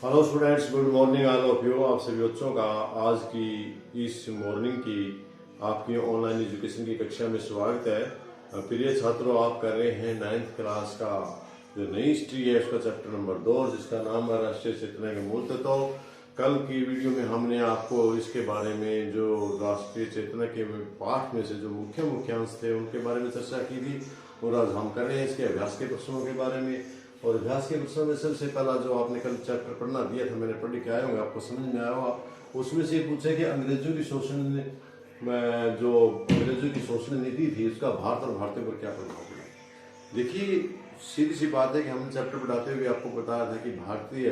Hello students, good morning all of you. आप सभी बच्चों का आज की इस मॉर्निंग की आपकी ऑनलाइन एजुकेशन की कक्षा में स्वागत है। प्रिय छात्रों, आप कर रहे हैं 9th क्लास का जो नई हिस्ट्री है उसका चैप्टर नंबर 2, जिसका नाम है राष्ट्रीय चेतना के मूल तत्व। कल की वीडियो में हमने आपको इसके बारे में जो राष्ट्रीय चेतना के पाठ में से जो मुख्य अंश थे उनके बारे में चर्चा की थी, और आज हम कर रहे हैं इसके अभ्यास के प्रश्नों के बारे में। और अभ्यास के प्रश्नों में सबसे पहला जो आपने कल चैप्टर पढ़ना दिया था, मैंने पढ़ के आया हूँ, आपको समझ में आया होगा। उसमें से पूछे कि अंग्रेजों की शोषण नीति थी, उसका भारत और भारतीयों पर क्या प्रभाव पड़ा। देखिए, सीधी सी बात है कि हमने चैप्टर पढ़ाते हुए आपको बताया था कि भारतीय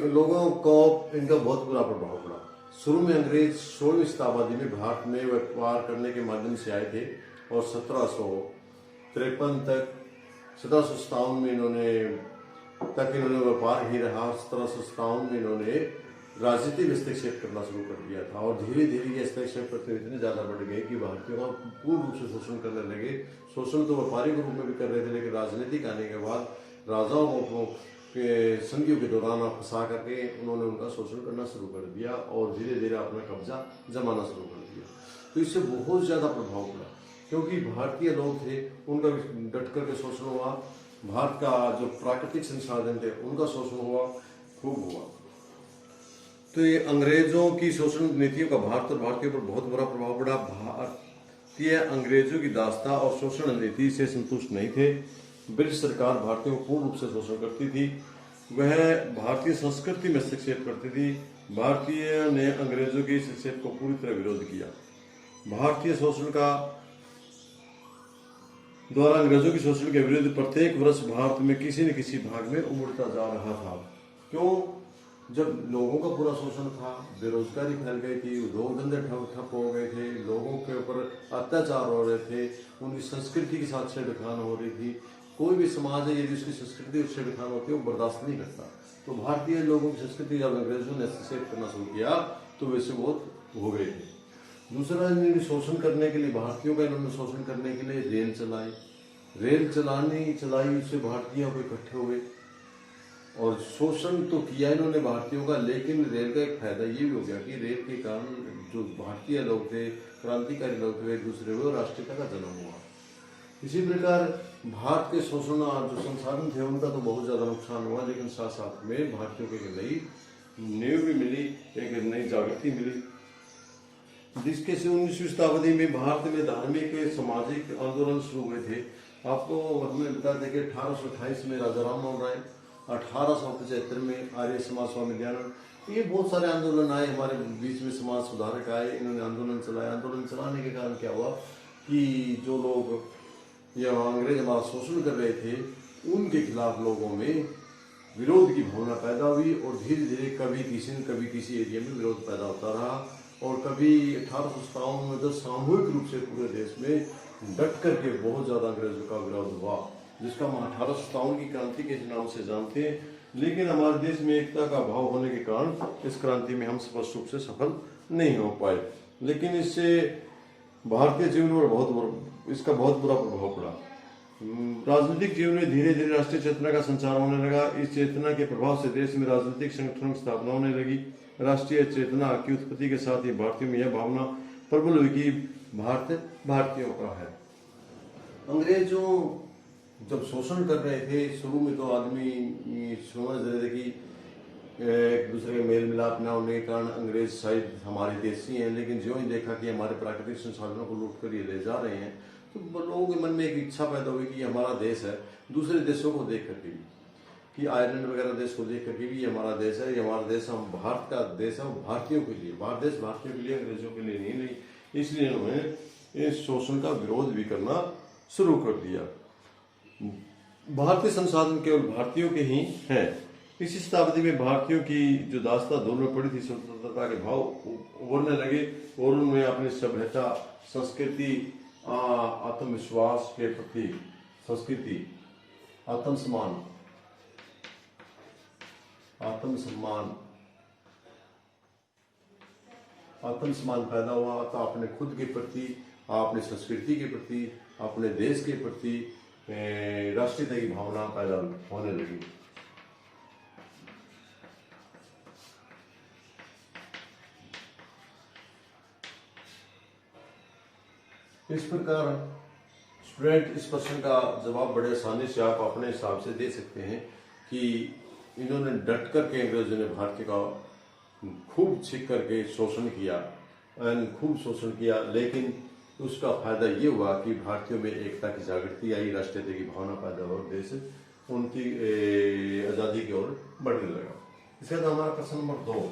लोगों को इनका बहुत बुरा प्रभाव पड़ा। शुरू में अंग्रेज 16वीं शताब्दी में भारत में व्यापार करने के माध्यम से आए थे, और 1753 तक 1757 में इन्होंने व्यापार ही रहा। 1757 में इन्होंने राजनीतिक हस्तक्षेप करना शुरू कर दिया था, और धीरे धीरे ये हस्तक्षेप करते इतने ज्यादा बढ़ गए कि भारतीयों का पूर्ण रूप से शोषण करने लगे। शोषण तो व्यापारिक रूप में भी कर रहे थे, लेकिन राजनीतिक आने के बाद राजाओं को संधियों के दौरान फंसा करके उन्होंने उनका शोषण करना शुरू कर दिया, और धीरे धीरे अपना कब्जा जमाना शुरू कर दिया। तो इससे बहुत ज्यादा प्रभाव पड़ा, क्योंकि भारतीय लोग थे उनका डट करके शोषण हुआ। भारत का जो प्राकृतिक संसाधन थे उनका शोषण हुआ, खूब हुआ। तो ये अंग्रेजों की शोषण नीतियों का भारत और भारतीयों पर बहुत बुरा प्रभाव पड़ा। भारतीय अंग्रेजों की दासता और शोषण नीति से संतुष्ट नहीं थे। ब्रिटिश सरकार भारतीयों को पूर्ण रूप से शोषण करती थी, वह भारतीय संस्कृति में हस्तक्षेप करती थी। भारतीय ने अंग्रेजों के इस हस्तक्षेप को पूरी तरह विरोध किया। भारतीय शोषण का द्वारा अंग्रेजों की शोषण के विरुद्ध प्रत्येक वर्ष भारत में किसी न किसी भाग में उमड़ता जा रहा था। क्यों? जब लोगों का पूरा शोषण था, बेरोजगारी फैल गई थी, उद्योग धंधे ठप हो गए थे, लोगों के ऊपर अत्याचार हो रहे थे, उनकी संस्कृति के साथ छेड़खान हो रही थी। कोई भी समाज है यदि उसकी संस्कृति और छेड़खान होती है वो बर्दाश्त नहीं करता। तो भारतीय लोगों की संस्कृति जब अंग्रेजों ने हस्तक्षेप करना शुरू किया तो वैसे बहुत हो गए थे। दूसरा, इन्होंने शोषण करने के लिए, भारतीयों का इन्होंने शोषण करने के लिए रेल चलाई। उससे भारतीयों को इकट्ठे हुए और शोषण तो किया इन्होंने भारतीयों का, लेकिन रेल का एक फायदा ये भी हो गया कि रेल के कारण जो भारतीय लोग थे, क्रांतिकारी लोग थे, एक दूसरे को राष्ट्रीयता का जन्म हुआ। इसी प्रकार भारत के शोषण जो संसाधन थे उनका तो बहुत ज्यादा नुकसान हुआ, लेकिन साथ साथ में भारतीयों को एक नई नींव भी मिली, एक नई जागृति मिली, जिसके से 19वीं शताब्दी में भारत में धार्मिक सामाजिक आंदोलन शुरू हुए थे। आपको हमें बता दें कि 1828 में राजा राम मोहन राय, 1875 में आर्य समाज स्वामी दयानंद, ये बहुत सारे आंदोलन आए हमारे बीच में, समाज सुधारक आए, इन्होंने आंदोलन चलाया। आंदोलन चलाने के कारण क्या हुआ कि जो लोग या अंग्रेज हमारा शोषण कर रहे थे उनके खिलाफ लोगों में विरोध की भावना पैदा हुई, और धीरे धीरे कभी किसी एरिया में विरोध पैदा होता रहा, और कभी 1857 में तो सामूहिक रूप से पूरे देश में डट करके बहुत ज्यादा अंग्रेजों का विरोध हुआ, जिसका हम 1857 की क्रांति के नाम से जानते हैं। लेकिन हमारे देश में एकता का अभाव होने के कारण इस क्रांति में हम स्पष्ट रूप से सफल नहीं हो पाए, लेकिन इससे भारतीय जीवन पर इसका बहुत बुरा प्रभाव पड़ा। राजनीतिक जीवन में धीरे धीरे राष्ट्रीय चेतना का संचार होने लगा। इस चेतना के प्रभाव से देश में राजनीतिक संगठनों की स्थापना होने लगी। राष्ट्रीय चेतना की उत्पत्ति के साथ ही भारतीयों में यह भावना प्रबल हुई कि भारत भारतीयों का है। अंग्रेजों जब शोषण कर रहे थे, शुरू में तो आदमी समझ रहे थे कि एक दूसरे का मेल मिलाप न होने के कारण अंग्रेज शायद हमारे देशी हैं, लेकिन जो ही देखा कि हमारे प्राकृतिक संसाधनों को लूट कर ये ले जा रहे हैं, तो लोगों के मन में एक इच्छा पैदा हुई कि हमारा देश है। दूसरे देशों को देख करके भी, कि आयरलैंड वगैरह देश को देख करके भी ये हमारा देश है, ये हमारा देश, हम भारत का देश है, भारतीयों के लिए, भारत देश भारतीयों के लिए, अंग्रेजों के लिए नहीं। इसलिए उन्होंने इस शोषण का विरोध भी करना शुरू कर दिया। भारतीय संसाधन केवल भारतीयों के ही हैं। इसी शताब्दी में भारतीयों की जो दास्ता दौर में पड़ी थी, स्वतंत्रता के भाव उभरने लगे, और उनमें अपनी सभ्यता, संस्कृति, आत्मविश्वास के प्रति संस्कृति, आत्मसम्मान पैदा हुआ। तो अपने खुद के प्रति, अपनी संस्कृति के प्रति, अपने देश के प्रति राष्ट्रीयता की भावना पैदा होने लगी। इस प्रकार स्टूडेंट इस प्रश्न का जवाब बड़े आसानी से आप अपने हिसाब से दे सकते हैं कि इन्होंने डट करके अंग्रेजों ने भारतीय का खूब छिप करके शोषण किया, खूब शोषण किया, लेकिन उसका फायदा ये हुआ कि भारतीयों में एकता की जागृति आई, राष्ट्रीयता की भावना पैदा हो, देश उनकी आज़ादी की ओर बढ़ने लगा। इसके बाद हमारा प्रश्न नंबर 2,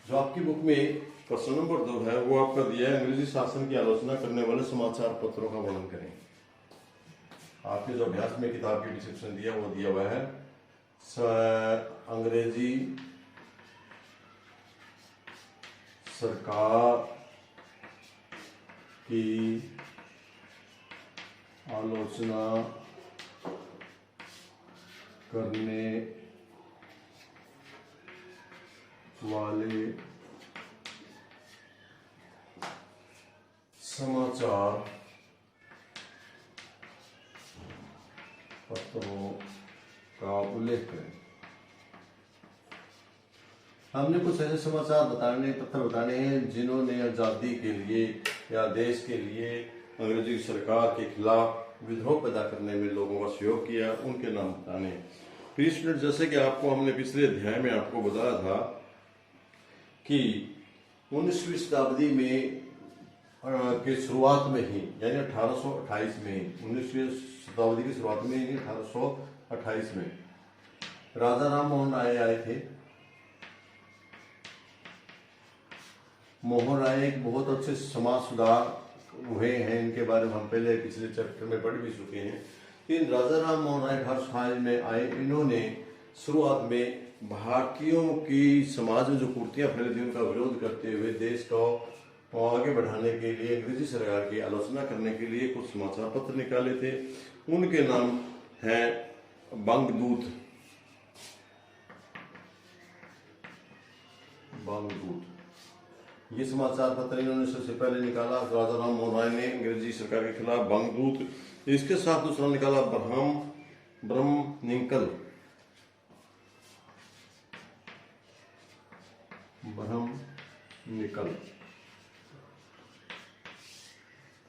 जो आपकी बुक में प्रश्न नंबर 2 है वो आपका दिया है, अंग्रेजी शासन की आलोचना करने वाले समाचार पत्रों का वर्णन करें। आपने जो अभ्यास में किताब की डिस्क्रिप्शन दिया वो दिया हुआ है, अंग्रेजी सरकार की आलोचना करने वाले समाचार पत्रों का उल्लेख करें। हमने कुछ ऐसे समाचार पत्र बताने हैं जिन्होंने आज़ादी के लिए या देश के लिए अंग्रेजी सरकार के खिलाफ विद्रोह पैदा करने में लोगों का सहयोग किया, उनके नाम बताने हैं। प्रिय स्टूडेंट, जैसे कि आपको हमने पिछले अध्याय में आपको बताया था कि 19वीं शताब्दी में के शुरुआत में ही, यानी 1828 में, 19वीं शताब्दी की शुरुआत में ही 1828 में राजा राम मोहन राय आए थे। मोहन राय एक बहुत अच्छे समाज सुधार हुए हैं, इनके बारे में हम पहले पिछले चैप्टर में पढ़ भी चुके हैं। इन राजा राम मोहन राय 1828 में आए। इन्होंने शुरुआत में भारतीयों की समाज में जो कुर्तियां फैली थी उनका विरोध करते हुए देश को आगे बढ़ाने के लिए, अंग्रेजी सरकार की आलोचना करने के लिए कुछ समाचार पत्र निकाले थे। उनके नाम हैं बंगदूत। ये समाचार पत्र इन्होंने सबसे पहले निकाला, राजा राम मोहन राय ने अंग्रेजी सरकार के खिलाफ बंगदूत। इसके साथ दूसरा निकाला ब्रह्मनिकल।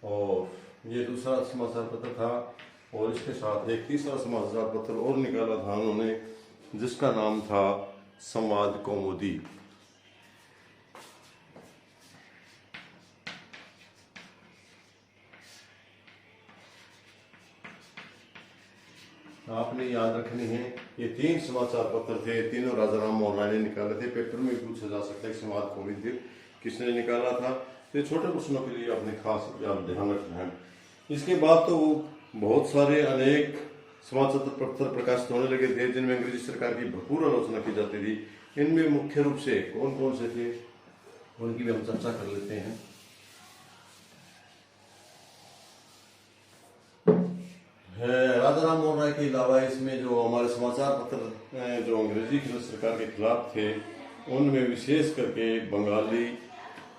और ये दूसरा समाचार पत्र था। और इसके साथ एक तीसरा समाचार पत्र और निकाला था उन्होंने, जिसका नाम था संवाद कौमुदी। आपने याद रखने हैं, ये 3 समाचार पत्र थे, तीनों राजा राम मोहन राय ने निकाले थे। पेपर में पूछा जा सकता है कि संवाद कौमुदी किसने निकाला था। ये छोटे प्रश्नों के लिए आपने खास ध्यान रखना है। इसके बाद तो बहुत सारे अनेक समाचार पत्र प्रकाशित होने लगे थे जिनमें अंग्रेजी सरकार की भरपूर आलोचना की जाती थी। इनमें मुख्य रूप से कौन कौन से थे उनकी भी हम चर्चा कर लेते हैं। राजा राम मोहन राय के अलावा इसमें जो हमारे समाचार पत्र जो अंग्रेजी सरकार के खिलाफ थे उनमें विशेष करके बंगाली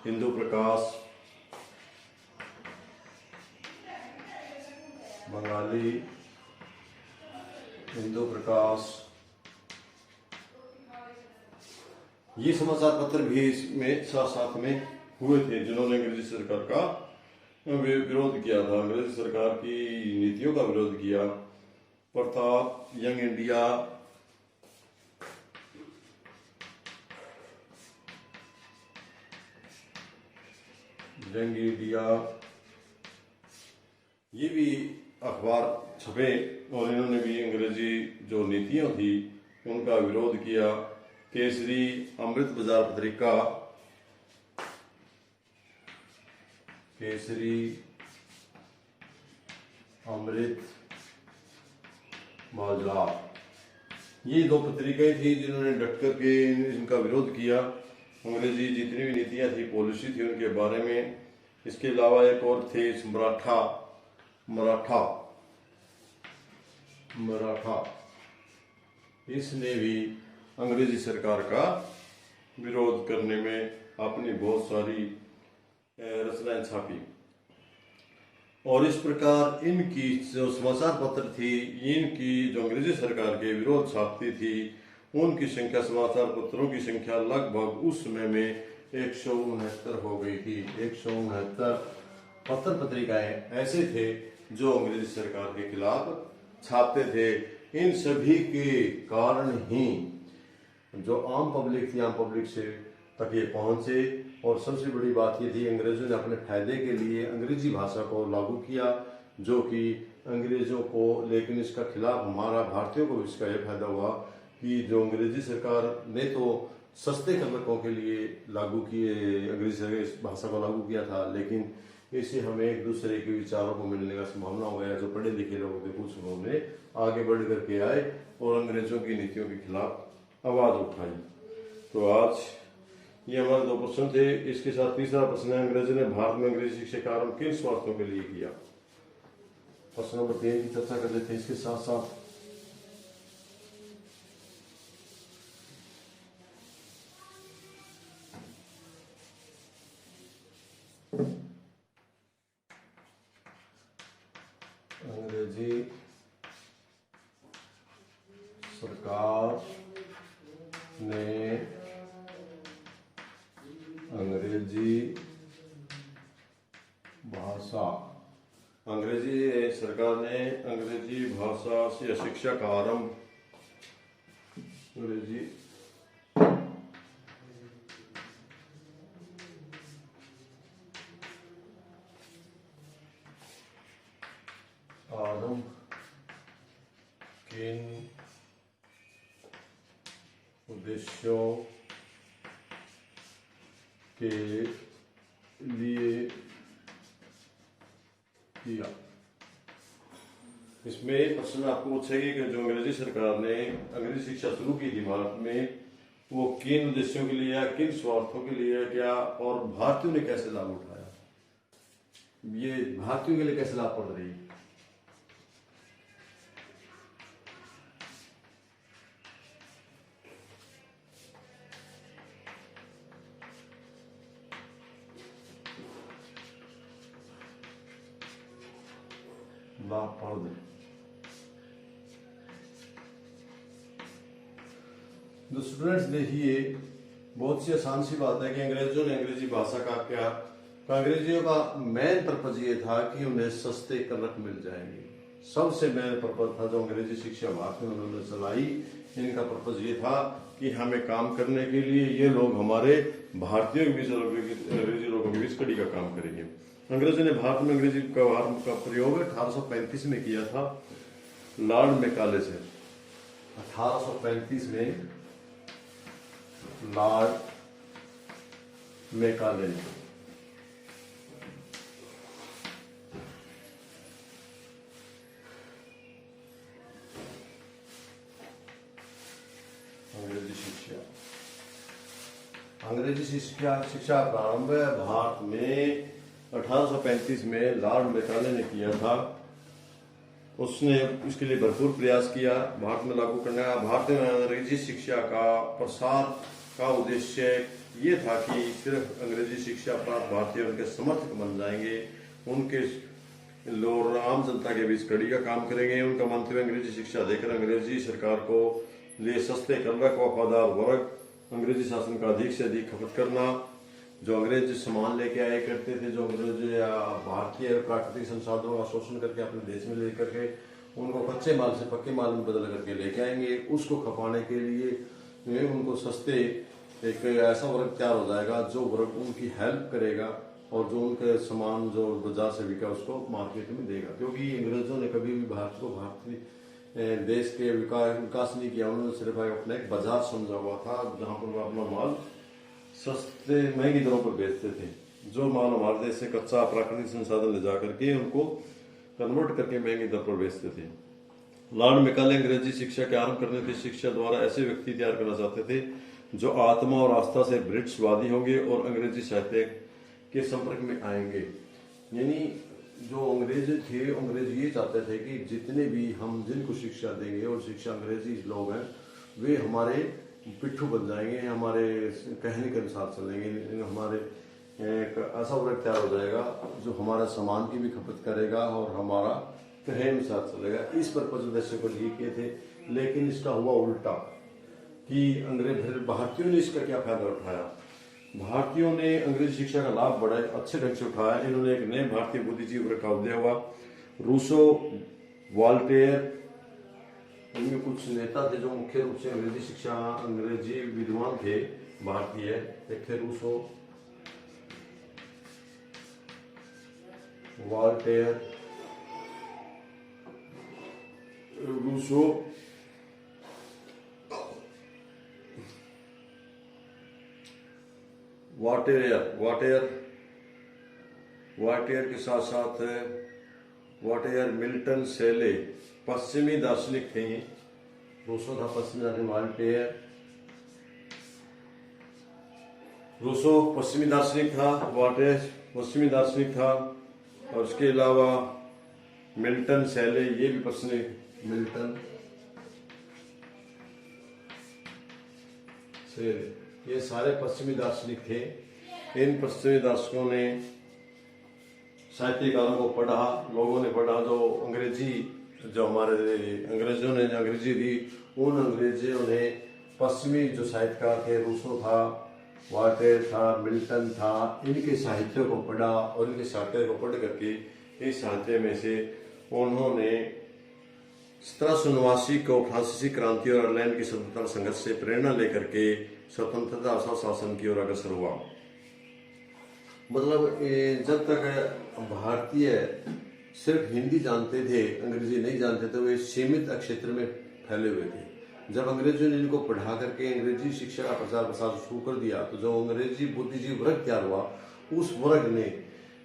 हिंदू प्रकाश, ये समाचार पत्र भी इसमें साथ में हुए थे जिन्होंने अंग्रेजी सरकार का विरोध किया था, अंग्रेजी सरकार की नीतियों का विरोध किया। प्रताप, यंग इंडिया, ये भी अखबार छपे और इन्होंने भी अंग्रेजी जो नीतियां थी उनका विरोध किया। केसरी, अमृत बाजार पत्रिका, केसरी, अमृत बाजार, ये 2 पत्रिकाएं थी जिन्होंने डट करके इनका विरोध किया। अंग्रेजी जितनी भी नीतियां थी, पॉलिसी थी उनके बारे में। इसके अलावा एक और थे मराठा, इसने भी अंग्रेजी सरकार का विरोध करने में अपनी बहुत सारी रचनाएं छापी। और इस प्रकार इनकी जो समाचार पत्र थी, इनकी जो अंग्रेजी सरकार के विरोध छापती थी, उनकी संख्या, समाचार पत्रों की संख्या लगभग उस समय में 169 हो गई थी। 169 पत्र पत्रिकाएं ऐसे थे जो अंग्रेजी सरकार के खिलाफ छापते थे। इन सभी के कारण ही जो आम पब्लिक थी, आम पब्लिक से तक ये पहुंचे। और सबसे बड़ी बात ये थी, अंग्रेजों ने अपने फायदे के लिए अंग्रेजी भाषा को लागू किया, जो कि अंग्रेजों को, लेकिन इसका खिलाफ हमारा भारतीयों को इसका यह फायदा हुआ कि जो अंग्रेजी सरकार ने तो सस्ते करनकों के लिए लागू किए, अंग्रेजी भाषा को लागू किया था, लेकिन इससे हमें एक दूसरे के विचारों को मिलने का संभावना हो गया। जो पढ़े लिखे लोग थे कुछ, उन्होंने आगे बढ़ करके आए और अंग्रेजों की नीतियों के खिलाफ आवाज उठाई। तो आज ये हमारे 2 प्रश्न थे। इसके साथ तीसरा प्रश्न है, अंग्रेजों ने भारत में अंग्रेजी शिक्षा का आरंभ किन स्वार्थों के लिए किया। प्रश्न नंबर 3 की चर्चा कर लेते हैं। इसके साथ साथ अंग्रेजी सरकार ने अंग्रेजी भाषा, अंग्रेजी सरकार ने अंग्रेजी भाषा से शिक्षा का आरंभ, अंग्रेजी आरंभ किन उद्देश्यों के लिए किया। इसमें प्रश्न आपको पूछेगी कि जो अंग्रेजी सरकार ने अंग्रेजी शिक्षा शुरू की थी भारत में, वो किन उद्देश्यों के लिए, किन स्वार्थों के लिए क्या, और भारतीयों ने कैसे लाभ उठाया, ये भारतीयों के लिए कैसे लाभ पड़ रही है। तो स्टूडेंट्स देखिए, बहुत सी आसान सी बात है कि अंग्रेजों ने अंग्रेजी भाषा का क्या, तो अंग्रेजियों का मेन पर्पज ये था कि उन्हें सस्ते करनक मिल जाएंगे। सबसे मेन पर्पज था जो अंग्रेजी शिक्षा भारत में उन्होंने चलाई, इनका पर्पज ये था कि हमें काम करने के लिए ये लोग हमारे भारतीयों के बीच, अंग्रेजी लोगों के बीच कड़ी का काम करेंगे। अंग्रेजों ने भारत में अंग्रेजी का प्रयोग 1835 में किया था, लॉर्ड मैकाले से। 1835 में लॉर्ड मैकाले ने अंग्रेजी शिक्षा प्रारंभ भारत में 1835 में लॉर्ड मैकाले ने किया था। उसने इसके लिए भरपूर प्रयास किया भारत में लागू करने का। भारत में अंग्रेजी शिक्षा का प्रसार का उद्देश्य ये था कि सिर्फ अंग्रेजी शिक्षा प्राप्त भारतीय उनके समर्थक बन जाएंगे, उनके लोग आम जनता के बीच कड़ी का काम करेंगे। उनका मंतव्य अंग्रेजी शिक्षा देकर अंग्रेजी सरकार को लिए सस्ते करनक वफादार वर्ग, अंग्रेजी शासन का अधिक से अधिक खपत करना। जो अंग्रेज सामान लेके आए करते थे, जो अंग्रेज या भारतीय प्राकृतिक संसाधनों का शोषण करके अपने देश में लेकर के उनको कच्चे माल से पक्के माल में बदल करके लेके आएंगे, उसको खपाने के लिए उनको सस्ते एक ऐसा वर्ग तैयार हो जाएगा जो वर्ग उनकी हेल्प करेगा और जो उनके सामान जो बाजार से बिका उसको मार्केट में देगा। क्योंकि अंग्रेजों ने कभी भी भारत को भारतीय देश के विकास नहीं किया, उन्होंने सिर्फ अपना एक बाजार समझा हुआ था जहाँ पर वो अपना माल सस्ते महंगी दरों पर बेचते थे। जो माल हमारे देश से कच्चा प्राकृतिक संसाधन ले जा करके उनको कन्वर्ट करके महंगी दर पर बेचते थे। लॉर्ड मैकाले अंग्रेजी शिक्षा के आरंभ करने की शिक्षा द्वारा ऐसे व्यक्ति तैयार करना चाहते थे जो आत्मा और आस्था से ब्रिटिशवादी होंगे और अंग्रेजी साहित्य के संपर्क में आएंगे। यानी जो अंग्रेज थे, अंग्रेज ये चाहते थे कि जितने भी हम जिनको शिक्षा देंगे और शिक्षा अंग्रेजी लोग हैं वे हमारे पिट्ठू बन जाएंगे, हमारे कहने के अनुसार चलेंगे, हमारे एक ऐसा वर्ग तैयार हो जाएगा जो हमारा सामान की भी खपत करेगा और हमारा कहे अनुसार चलेगा। इस पर्पज उद्देश्य को लिए किए थे, लेकिन इसका हुआ उल्टा कि अंग्रेज भारतीयों ने इसका क्या फायदा उठाया। भारतीयों ने अंग्रेजी शिक्षा का लाभ बड़ा अच्छे ढंग से उठाया। इन्होंने एक नए भारतीय बुद्धिजीवी का उदय हुआ, रूसो, वॉल्टेयर, इनमें कुछ नेता थे जो मुख्य रूप से अंग्रेजी विद्वान थे भारतीय। एक थे रूसो, वॉल्टेयर, रूसो, वाटेयर के साथ साथ वाटेयर, मिल्टन, सेले पश्चिमी दार्शनिक थे। रूसो था पश्चिमी दार्शनिक, वाल्टेयर, रूसो पश्चिमी दार्शनिक था, वाटेयर पश्चिमी दार्शनिक था, और उसके अलावा मिल्टन, सेले ये भी पश्चिमी, मिल्टन, सेले ये सारे पश्चिमी दार्शनिक थे। इन पश्चिमी दार्शनिकों ने साहित्यकारों को पढ़ा, लोगों ने पढ़ा। जो अंग्रेजी जो हमारे अंग्रेजों ने अंग्रेजी दी, उन अंग्रेजियों ने पश्चिमी जो साहित्यकार थे, रूसो था, वाल्टेयर था, मिल्टन था, इनके साहित्य को पढ़ा और इनके साहित्य को पढ़ करके इस साहित्य में से उन्होंने 1789 को फ्रांसीसी क्रांति और आयरलैंड की स्वतंत्रता संघर्ष से प्रेरणा लेकर के स्वतंत्रता शासन की ओर अग्रसर हुआ। मतलब जब तक भारतीय सिर्फ हिंदी जानते थे, अंग्रेजी नहीं जानते थे, वे सीमित क्षेत्र में फैले हुए थे। जब अंग्रेजों ने इनको पढ़ा करके अंग्रेजी शिक्षा का प्रचार प्रसार शुरू कर दिया, तो जो अंग्रेजी बुद्धिजीवी वर्ग तैयार हुआ, उस वर्ग ने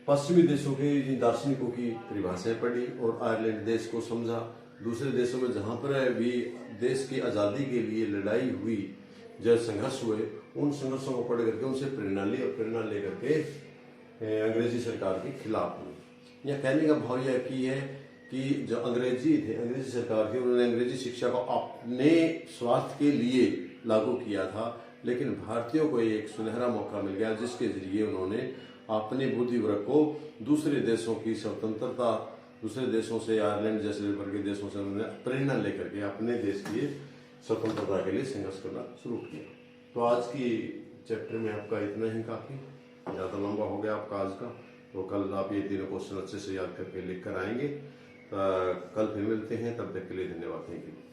पश्चिमी देशों के दार्शनिकों की परिभाषाएं पढ़ी और आयरलैंड देश को समझा। दूसरे देशों में जहां पर भी देश की आज़ादी के लिए लड़ाई हुई, जो संघर्ष हुए, उन संघर्षों को पढ़ करके उनसे प्रेरणा ली और प्रेरणा लेकर के अंग्रेजी सरकार के खिलाफ हुई। यह कहने का भाव यह की है कि जो अंग्रेजी सरकार थी, उन्होंने अंग्रेजी शिक्षा को अपने स्वार्थ के लिए लागू किया था, लेकिन भारतीयों को एक सुनहरा मौका मिल गया जिसके जरिए उन्होंने अपने बुद्धि वर्ग को दूसरे देशों की स्वतंत्रता, दूसरे देशों से, आयरलैंड जैसे वर्ग के देशों से उन्होंने प्रेरणा लेकर के अपने देश की स्वतंत्रता के लिए संघर्ष करना शुरू किया। तो आज की चैप्टर में आपका इतना ही काफी, ज़्यादा लंबा हो गया आपका आज का। तो कल आप ये तीनों क्वेश्चन अच्छे से याद करके लिख कर आएंगे। कल फिर मिलते हैं, तब तक के लिए धन्यवाद। Thank you.